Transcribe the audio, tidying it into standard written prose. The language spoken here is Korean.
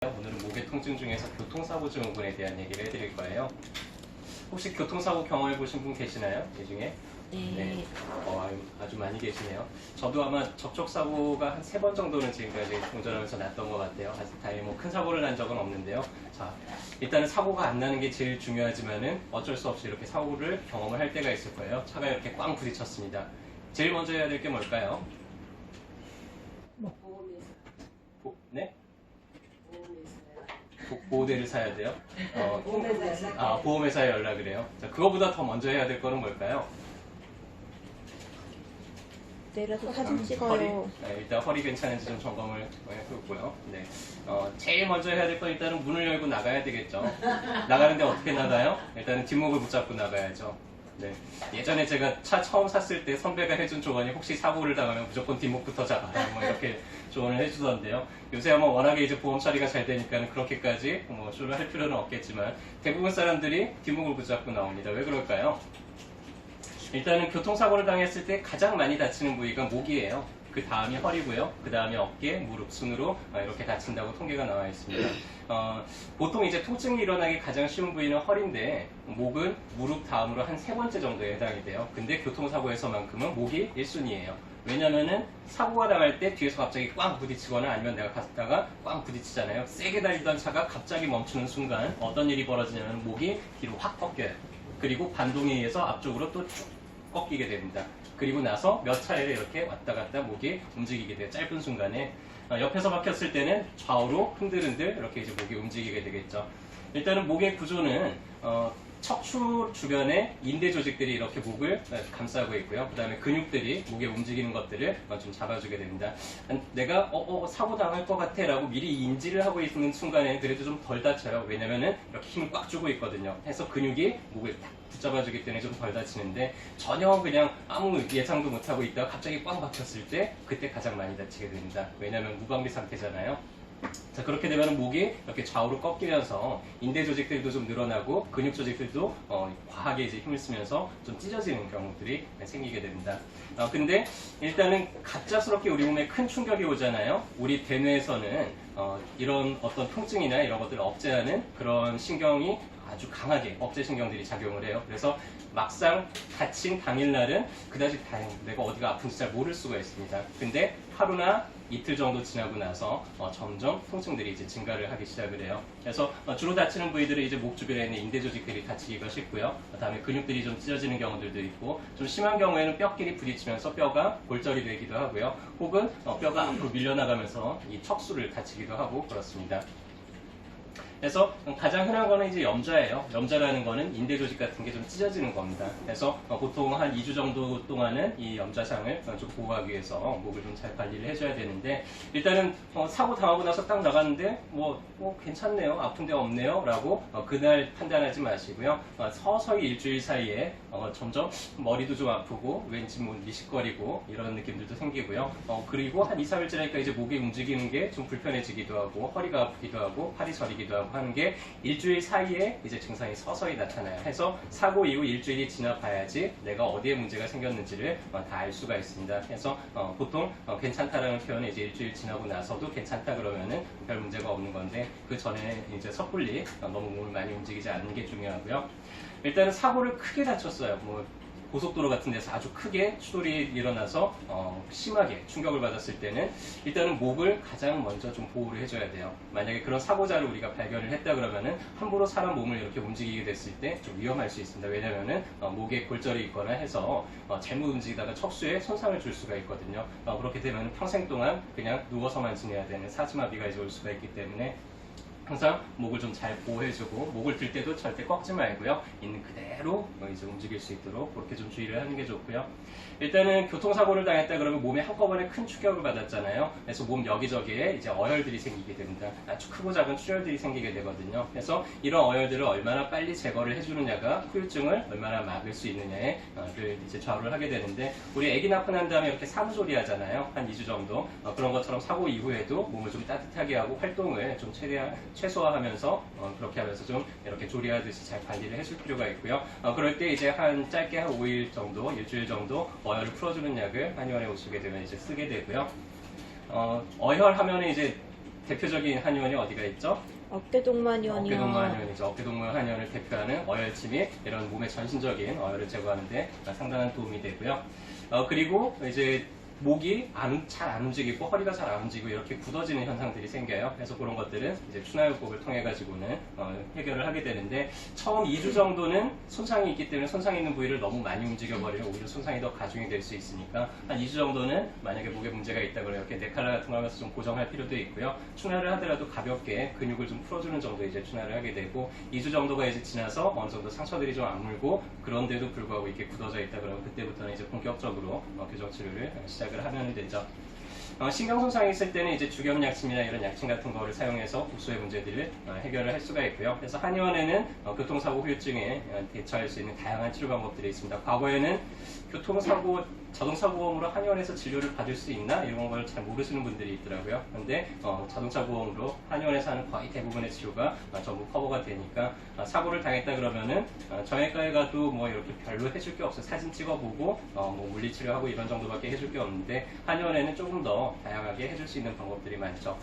오늘은 목의 통증 중에서 교통사고 증후군에 대한 얘기를 해드릴 거예요. 혹시 교통사고 경험해 보신 분 계시나요? 이 중에? 네. 아주 많이 계시네요. 저도 아마 접촉사고가 한 3번 정도는 지금까지 운전하면서 났던 것 같아요. 아직 다행히 뭐 큰 사고를 난 적은 없는데요. 자, 일단은 사고가 안 나는 게 제일 중요하지만은 어쩔 수 없이 이렇게 사고를 경험을 할 때가 있을 거예요. 차가 이렇게 꽝 부딪혔습니다. 제일 먼저 해야 될 게 뭘까요? 네? 보호대를 사야 돼요? 보험회사에 연락을 해요. 자, 그거보다 더 먼저 해야 될 거는 뭘까요? 내려서 사진 허리? 찍어요. 네, 일단 허리 괜찮은지 좀 점검을 해보고요. 네. 제일 먼저 해야 될 건 일단은 문을 열고 나가야 되겠죠. 나가는데 어떻게 나가요? 일단은 뒷목을 붙잡고 나가야죠. 네. 예전에 제가 차 처음 샀을 때 선배가 해준 조언이 혹시 사고를 당하면 무조건 뒷목부터 잡아라. 뭐 이렇게 조언을 해주던데요. 요새 아마 워낙에 이제 보험 처리가 잘 되니까 그렇게까지 뭐 조언을 할 필요는 없겠지만 대부분 사람들이 뒷목을 붙잡고 나옵니다. 왜 그럴까요? 일단은 교통사고를 당했을 때 가장 많이 다치는 부위가 목이에요. 그 다음이 허리고요. 그 다음에 어깨, 무릎 순으로 이렇게 다친다고 통계가 나와 있습니다. 보통 이제 통증이 일어나기 가장 쉬운 부위는 허리인데 목은 무릎 다음으로 한 3번째 정도에 해당이 돼요. 근데 교통사고에서만큼은 목이 1순위예요. 왜냐면은 사고가 당할 때 뒤에서 갑자기 꽝 부딪히거나 아니면 내가 갔다가 꽝 부딪히잖아요. 세게 달리던 차가 갑자기 멈추는 순간 어떤 일이 벌어지냐면 목이 뒤로 확 꺾여요. 그리고 반동에 의해서 앞쪽으로 또 쭉 꺾이게 됩니다. 그리고 나서 몇 차례를 이렇게 왔다 갔다 목이 움직이게 돼요. 짧은 순간에. 옆에서 박혔을 때는 좌우로 흔들흔들 이렇게 이제 목이 움직이게 되겠죠. 일단은 목의 구조는 척추 주변에 인대 조직들이 이렇게 목을 감싸고 있고요. 그 다음에 근육들이 목에 움직이는 것들을 좀 잡아주게 됩니다. 내가 사고 당할 것 같아 라고 미리 인지를 하고 있는 순간에는 그래도 좀 덜 다쳐요. 왜냐면은 이렇게 힘을 꽉 주고 있거든요. 해서 근육이 목을 딱 붙잡아주기 때문에 좀 덜 다치는데 전혀 그냥 아무 예상도 못하고 있다가 갑자기 꽝 박혔을 때 그때 가장 많이 다치게 됩니다. 왜냐면 무방비 상태잖아요. 자, 그렇게 되면 목이 이렇게 좌우로 꺾이면서 인대 조직들도 좀 늘어나고 근육 조직들도 과하게 이제 힘을 쓰면서 좀 찢어지는 경우들이 생기게 됩니다. 근데 일단은 갑작스럽게 우리 몸에 큰 충격이 오잖아요. 우리 대뇌에서는 이런 어떤 통증이나 이런 것들을 억제하는 그런 신경이 아주 강하게 억제 신경들이 작용을 해요. 그래서 막상 다친 당일날은 그다지 내가 어디가 아픈지 잘 모를 수가 있습니다. 근데 하루나 이틀 정도 지나고 나서 점점 통증들이 이제 증가를 하기 시작을 해요. 그래서 주로 다치는 부위들은 이제 목 주변에 있는 인대 조직들이 다치기가 쉽고요. 그다음에 근육들이 좀 찢어지는 경우들도 있고, 좀 심한 경우에는 뼈끼리 부딪히면서 뼈가 골절이 되기도 하고요. 혹은 뼈가 앞으로 밀려나가면서 이 척수를 다치기도 하고 그렇습니다. 그래서 가장 흔한 거는 이제 염좌예요. 염좌라는 거는 인대 조직 같은 게 좀 찢어지는 겁니다. 그래서 보통 한 2주 정도 동안은 이 염좌상을 좀 보호하기 위해서 목을 좀 잘 관리를 해줘야 되는데, 일단은 사고 당하고 나서 딱 나갔는데 괜찮네요, 아픈 데 없네요 라고 그날 판단하지 마시고요. 서서히 일주일 사이에 점점 머리도 좀 아프고 왠지 미식거리고 이런 느낌들도 생기고요. 그리고 한 2, 3일 지나니까 이제 목이 움직이는 게 좀 불편해지기도 하고 허리가 아프기도 하고 팔이 저리기도 하고 하는 게 일주일 사이에 이제 증상이 서서히 나타나요. 해서 사고 이후 일주일이 지나 봐야지 내가 어디에 문제가 생겼는지를 다 알 수가 있습니다. 그래서 보통 괜찮다라는 표현은 이제 일주일 지나고 나서도 괜찮다 그러면은 별 문제가 없는 건데, 그 전에 이제 섣불리 너무 몸을 많이 움직이지 않는 게 중요하고요. 일단은 사고를 크게 다쳤어요. 고속도로 같은 데서 아주 크게 추돌이 일어나서 심하게 충격을 받았을 때는 일단은 목을 가장 먼저 좀 보호를 해줘야 돼요. 만약에 그런 사고자를 우리가 발견을 했다 그러면은 함부로 사람 몸을 이렇게 움직이게 됐을 때 좀 위험할 수 있습니다. 왜냐면은 목에 골절이 있거나 해서 잘못 움직이다가 척수에 손상을 줄 수가 있거든요. 그렇게 되면 평생 동안 그냥 누워서만 지내야 되는 사지마비가 이제 올 수가 있기 때문에 항상 목을 좀 잘 보호해주고, 목을 들 때도 절대 꺾지 말고요. 있는 그대로 이제 움직일 수 있도록 그렇게 좀 주의를 하는 게 좋고요. 일단은 교통사고를 당했다 그러면 몸에 한꺼번에 큰 충격을 받았잖아요. 그래서 몸 여기저기에 이제 어혈들이 생기게 됩니다. 아주 크고 작은 출혈들이 생기게 되거든요. 그래서 이런 어혈들을 얼마나 빨리 제거를 해주느냐가 후유증을 얼마나 막을 수 있느냐를 이제 좌우를 하게 되는데, 우리 아기 낳고 난 다음에 이렇게 사무조리 하잖아요. 한 2주 정도. 그런 것처럼 사고 이후에도 몸을 좀 따뜻하게 하고 활동을 좀 최대한 최소화하면서 그렇게 하면서 좀 이렇게 조리하듯이 잘 관리를 해줄 필요가 있고요. 그럴 때 이제 짧게 한 5일 정도, 일주일 정도 어혈을 풀어주는 약을 한의원에 오시게 되면 이제 쓰게 되고요. 어혈 하면은 이제 대표적인 한의원이 어디가 있죠? 어깨동만원이요. 어깨동무한 한의원이죠. 어깨동무한 한의원을 대표하는 어혈침이 이런 몸의 전신적인 어혈을 제거하는데 상당한 도움이 되고요. 그리고 이제 목이 잘 안 움직이고 허리가 잘 안 움직이고 이렇게 굳어지는 현상들이 생겨요. 그래서 그런 것들은 이제 추나요법을 통해 가지고는 해결을 하게 되는데 처음 2주 정도는 손상이 있기 때문에 손상 있는 부위를 너무 많이 움직여 버리면 오히려 손상이 더 가중이 될 수 있으니까 한 2주 정도는 만약에 목에 문제가 있다 그러면 이렇게 네칼라 같은 걸 하면서 좀 고정할 필요도 있고요. 추나를 하더라도 가볍게 근육을 좀 풀어주는 정도 이제 추나를 하게 되고 2주 정도가 이제 지나서 어느 정도 상처들이 좀 안 물고 그런데도 불구하고 이렇게 굳어져 있다 그러면 그때부터는 이제 본격적으로 교정 치료를 시작을 하면 되죠. 신경 손상이 있을 때는 이제 주겸약침이나 이런 약침 같은 거를 사용해서 국소의 문제들을 해결을 할 수가 있고요. 그래서 한의원에는 교통사고 후유증에 대처할 수 있는 다양한 치료 방법들이 있습니다. 과거에는 교통사고, 자동차보험으로 한의원에서 진료를 받을 수 있나 이런 걸 잘 모르시는 분들이 있더라고요. 그런데 자동차보험으로 한의원에서 하는 거의 대부분의 치료가 전부 커버가 되니까 사고를 당했다 그러면은 정형외과에 가도 뭐 이렇게 별로 해줄 게 없어요. 사진 찍어보고 뭐 물리치료하고 이런 정도밖에 해줄 게 없는데 한의원에는 조금 더 다양하게 해줄 수 있는 방법들이 많죠.